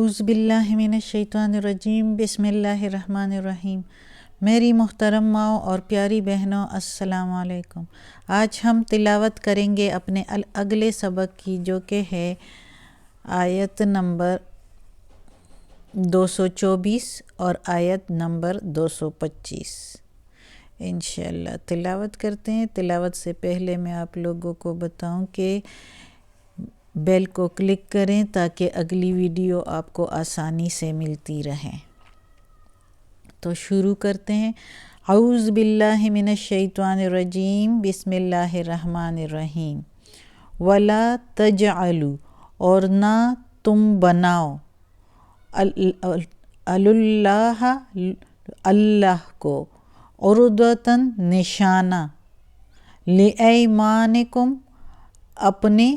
اعوذ باللہ من الشیطان الرجیم، بسم اللہ الرحمن الرحیم۔ میری محترم ماؤں اور پیاری بہنوں، السلام علیکم۔ آج ہم تلاوت کریں گے اپنے اگلے سبق کی، جو کہ ہے آیت نمبر 224 اور آیت نمبر 225۔ انشاءاللہ تلاوت کرتے ہیں۔ تلاوت سے پہلے میں آپ لوگوں کو بتاؤں کہ بیل کو کلک کریں تاکہ اگلی ویڈیو آپ کو آسانی سے ملتی رہے۔ تو شروع کرتے ہیں۔ اعوذ باللہ من الشیطان الرجیم، بسم اللہ الرحمن الرحیم۔ وَلَا تَجْعَلُوا، اور نہ تم بناؤ، اللہ اللہ کو، عُرْضَةً نشانہ، لِأَیْمَانِکُم اپنے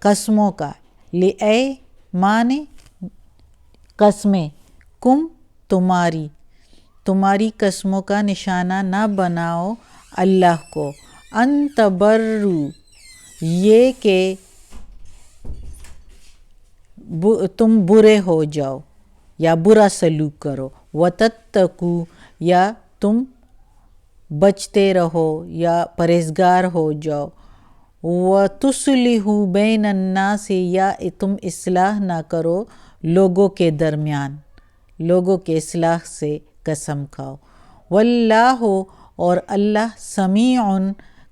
قسموں کا، لِأَیْمَانِ قسمیں، کم تمہاری قسموں کا نشانہ نہ بناؤ اللہ کو، ان تبروا یہ کہ تم برے ہو جاؤ یا برا سلوک کرو، وَتَتَّقُوا یا تم بچتے رہو یا پرہیزگار ہو جاؤ، وَتُصْلِحُوا بَيْنَ النَّاسِ یا تم اصلاح نہ کرو لوگوں کے درمیان، لوگوں کے اصلاح سے قسم کھاؤ۔ واللہ اور اللہ سمیع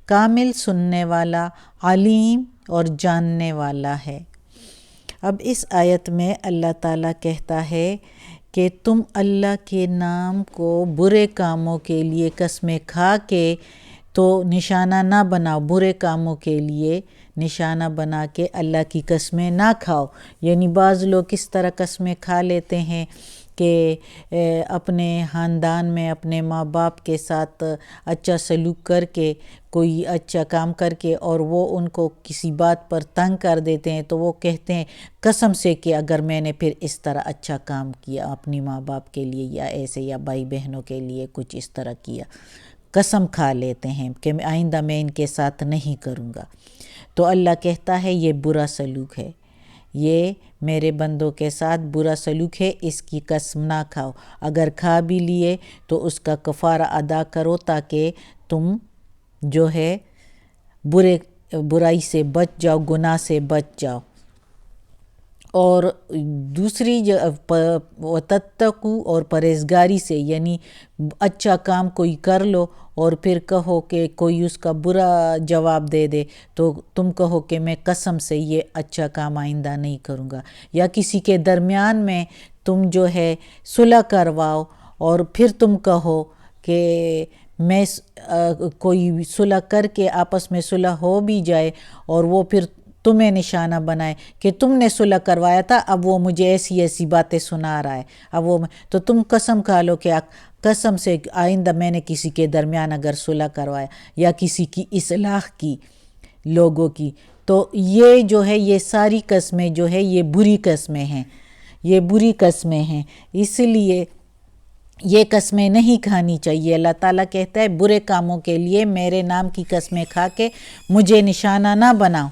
کامل سننے والا، علیم اور جاننے والا ہے۔ اب اس آیت میں اللہ تعالیٰ کہتا ہے کہ تم اللہ کے نام کو برے کاموں کے لیے قسمیں کھا کے تو نشانہ نہ بناؤ، برے کاموں کے لیے نشانہ بنا کے اللہ کی قسمیں نہ کھاؤ۔ یعنی بعض لوگ کس طرح قسمیں کھا لیتے ہیں کہ اپنے خاندان میں اپنے ماں باپ کے ساتھ اچھا سلوک کر کے، کوئی اچھا کام کر کے، اور وہ ان کو کسی بات پر تنگ کر دیتے ہیں، تو وہ کہتے ہیں قسم سے کہ اگر میں نے پھر اس طرح اچھا کام کیا اپنی ماں باپ کے لیے یا ایسے، یا بھائی بہنوں کے لیے کچھ اس طرح کیا، قسم کھا لیتے ہیں کہ آئندہ میں ان کے ساتھ نہیں کروں گا۔ تو اللہ کہتا ہے یہ برا سلوک ہے، یہ میرے بندوں کے ساتھ برا سلوک ہے، اس کی قسم نہ کھاؤ۔ اگر کھا بھی لیے تو اس کا کفارہ ادا کرو تاکہ تم جو ہے برائی سے بچ جاؤ، گناہ سے بچ جاؤ۔ اور دوسری وَتَتَّقُوا اور پرہیزگاری سے، یعنی اچھا کام کوئی کر لو اور پھر کہو کہ کوئی اس کا برا جواب دے دے تو تم کہو کہ میں قسم سے یہ اچھا کام آئندہ نہیں کروں گا۔ یا کسی کے درمیان میں تم جو ہے صلح کرواؤ اور پھر تم کہو کہ میں کوئی صلح کر کے آپس میں صلح ہو بھی جائے اور وہ پھر تمہیں نشانہ بنائے کہ تم نے صلح کروایا تھا، اب وہ مجھے ایسی ایسی باتیں سنا رہا ہے، اب وہ تو تم قسم کھا لو کہ قسم سے آئندہ میں نے کسی کے درمیان اگر صلح کروایا یا کسی کی اصلاح کی لوگوں کی، تو یہ جو ہے یہ ساری قسمیں جو ہے یہ بری قسمیں ہیں، یہ بری قسمیں ہیں، اس لیے یہ قسمیں نہیں کھانی چاہیے۔ اللہ تعالیٰ کہتا ہے برے کاموں کے لیے میرے نام کی قسمیں کھا کے مجھے نشانہ نہ بناؤ،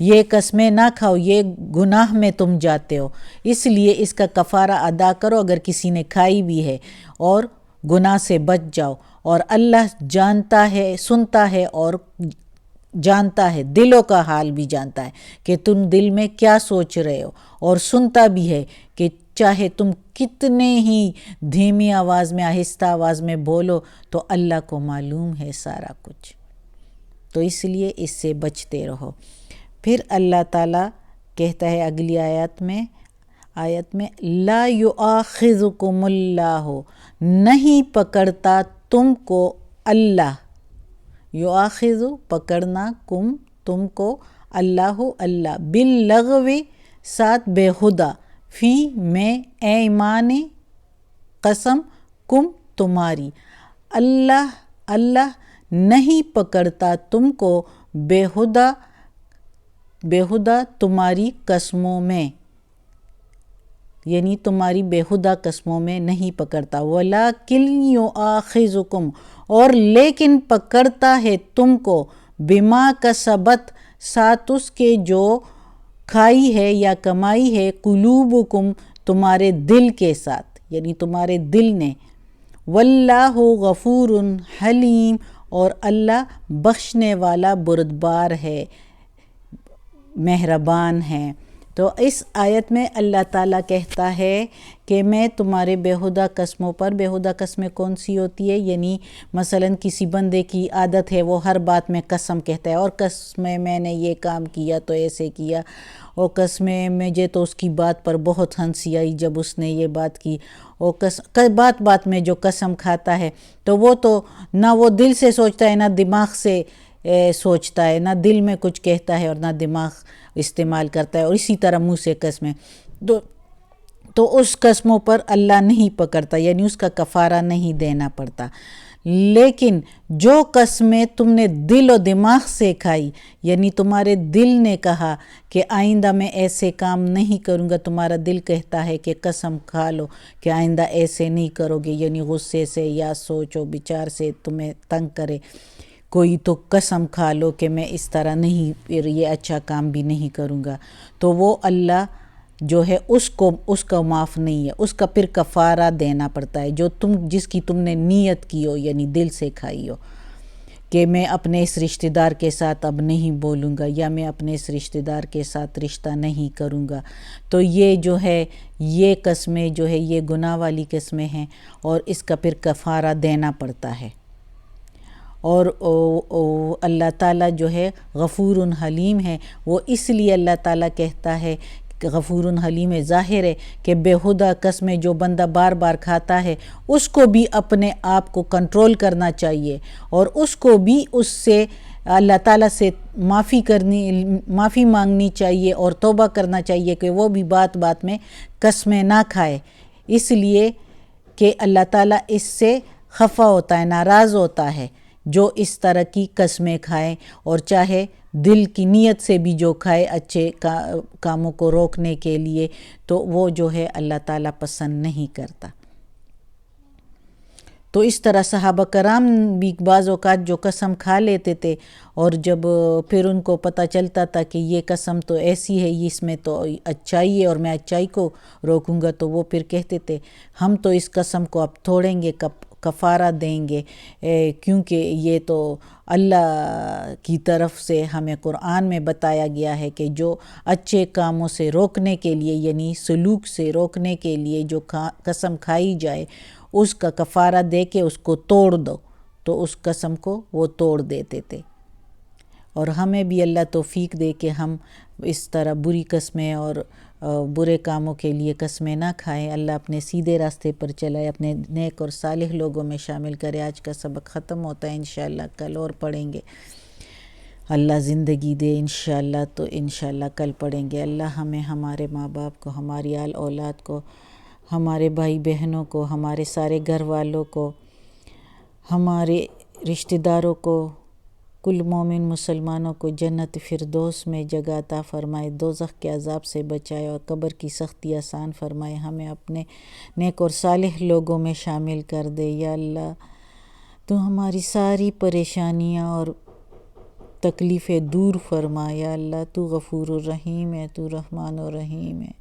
یہ قسمیں نہ کھاؤ، یہ گناہ میں تم جاتے ہو، اس لیے اس کا کفارہ ادا کرو اگر کسی نے کھائی بھی ہے، اور گناہ سے بچ جاؤ۔ اور اللہ جانتا ہے، سنتا ہے اور جانتا ہے، دلوں کا حال بھی جانتا ہے کہ تم دل میں کیا سوچ رہے ہو، اور سنتا بھی ہے کہ چاہے تم کتنے ہی دھیمی آواز میں، آہستہ آواز میں بولو تو اللہ کو معلوم ہے سارا کچھ، تو اس لیے اس سے بچتے رہو۔ پھر اللہ تعالیٰ کہتا ہے اگلی آیت میں لا یؤاخذکم اللہ، نہیں پکڑتا تم کو اللہ، یؤاخذ پکڑنا، کم تم کو، اللہ باللغو ساتھ بے خدا، فی میں ایمان قسم، کم تمہاری، اللہ نہیں پکڑتا تم کو بے خدا تمہاری قسموں میں، یعنی تمہاری بے خدا قسموں میں نہیں پکڑتا، وَلَٰكِنْ يُؤَاخِذُكُمْ اور لیکن پکڑتا ہے تم کو، بِمَا کَسَبَتْ ساتھ اس کے جو کھائی ہے یا کمائی ہے قلوبکم تمہارے دل کے ساتھ، یعنی تمہارے دل نے، واللہ غفور حلیم اور اللہ بخشنے والا بردبار ہے، مہربان ہے۔ تو اس آیت میں اللہ تعالیٰ کہتا ہے کہ میں تمہارے بیہودہ قسموں پر، بیہودہ قسمیں کون سی ہوتی ہے، یعنی مثلا کسی بندے کی عادت ہے وہ ہر بات میں قسم کہتا ہے، اور قسمیں میں نے یہ کام کیا تو ایسے کیا، اور قسمیں مجھے تو اس کی بات پر بہت ہنسی آئی جب اس نے یہ بات کی، اور بات بات میں جو قسم کھاتا ہے تو وہ تو نہ وہ دل سے سوچتا ہے نہ دماغ سے سوچتا ہے، نہ دل میں کچھ کہتا ہے اور نہ دماغ استعمال کرتا ہے، اور اسی طرح منہ سے قسمیں، تو اس قسموں پر اللہ نہیں پکڑتا، یعنی اس کا کفارہ نہیں دینا پڑتا۔ لیکن جو قسمیں تم نے دل و دماغ سے کھائی، یعنی تمہارے دل نے کہا کہ آئندہ میں ایسے کام نہیں کروں گا، تمہارا دل کہتا ہے کہ قسم کھا لو کہ آئندہ ایسے نہیں کرو گے، یعنی غصے سے یا سوچ و بچار سے تمہیں تنگ کرے کوئی تو قسم کھا لو کہ میں اس طرح نہیں، پھر یہ اچھا کام بھی نہیں کروں گا، تو وہ اللہ جو ہے اس کا معاف نہیں ہے، اس کا پھر کفارہ دینا پڑتا ہے، جس کی تم نے نیت کی ہو، یعنی دل سے کھائی ہو کہ میں اپنے اس رشتہ دار کے ساتھ اب نہیں بولوں گا، یا میں اپنے اس رشتہ دار کے ساتھ رشتہ نہیں کروں گا، تو یہ جو ہے یہ قسمیں جو ہے یہ گناہ والی قسمیں ہیں، اور اس کا پھر کفارہ دینا پڑتا ہے۔ اور اللہ تعالیٰ جو ہے غفور حلیم ہے، وہ اس لیے اللہ تعالیٰ کہتا ہے کہ غفور حلیم ہے، ظاہر ہے کہ بیہودہ قسمیں جو بندہ بار بار کھاتا ہے اس کو بھی اپنے آپ کو کنٹرول کرنا چاہیے، اور اس کو بھی اس سے اللہ تعالیٰ سے معافی مانگنی چاہیے اور توبہ کرنا چاہیے کہ وہ بھی بات بات میں قسمیں نہ کھائے، اس لیے کہ اللہ تعالیٰ اس سے خفا ہوتا ہے، ناراض ہوتا ہے جو اس طرح کی قسمیں کھائے، اور چاہے دل کی نیت سے بھی جو کھائے اچھے کاموں کو روکنے کے لیے، تو وہ جو ہے اللہ تعالیٰ پسند نہیں کرتا۔ تو اس طرح صحابہ کرام بھی بعض اوقات جو قسم کھا لیتے تھے، اور جب پھر ان کو پتہ چلتا تھا کہ یہ قسم تو ایسی ہے، اس میں تو اچائی ہے اور میں اچائی کو روکوں گا، تو وہ پھر کہتے تھے ہم تو اس قسم کو اب توڑیں گے، کفارہ دیں گے، کیونکہ یہ تو اللہ کی طرف سے ہمیں قرآن میں بتایا گیا ہے کہ جو اچھے کاموں سے روکنے کے لیے، یعنی سلوک سے روکنے کے لیے جو قسم کھائی جائے اس کا کفارہ دے کے اس کو توڑ دو، تو اس قسم کو وہ توڑ دیتے تھے۔ اور ہمیں بھی اللہ توفیق دے کہ ہم اس طرح بری قسمیں اور برے کاموں کے لیے قسمیں نہ کھائیں، اللہ اپنے سیدھے راستے پر چلائے، اپنے نیک اور صالح لوگوں میں شامل کرے۔ آج کا سبق ختم ہوتا ہے، انشاءاللہ کل اور پڑھیں گے، اللہ زندگی دے انشاءاللہ تو انشاءاللہ کل پڑھیں گے۔ اللہ ہمیں، ہمارے ماں باپ کو، ہماری آل اولاد کو، ہمارے بھائی بہنوں کو، ہمارے سارے گھر والوں کو، ہمارے رشتہ داروں کو، کل مومن مسلمانوں کو جنت فردوس میں جگہ عطا فرمائے، دوزخ کے عذاب سے بچائے اور قبر کی سختی آسان فرمائے، ہمیں اپنے نیک اور صالح لوگوں میں شامل کر دے۔ یا اللہ تو ہماری ساری پریشانیاں اور تکلیفیں دور فرما، یا اللہ تو غفور الرحیم ہے، تو رحمان الرحیم ہے،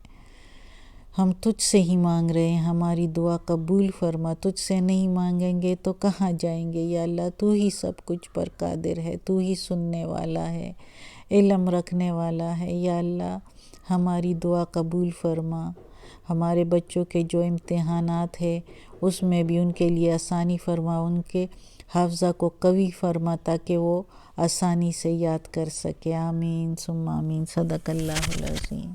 ہم تجھ سے ہی مانگ رہے ہیں، ہماری دعا قبول فرما، تجھ سے نہیں مانگیں گے تو کہاں جائیں گے؟ یا اللہ تو ہی سب کچھ پر قادر ہے، تو ہی سننے والا ہے، علم رکھنے والا ہے۔ یا اللہ ہماری دعا قبول فرما، ہمارے بچوں کے جو امتحانات ہیں اس میں بھی ان کے لیے آسانی فرما، ان کے حافظہ کو قوی فرما تاکہ وہ آسانی سے یاد کر سکے۔ آمین ثم آمین، صدق اللہ العظیم۔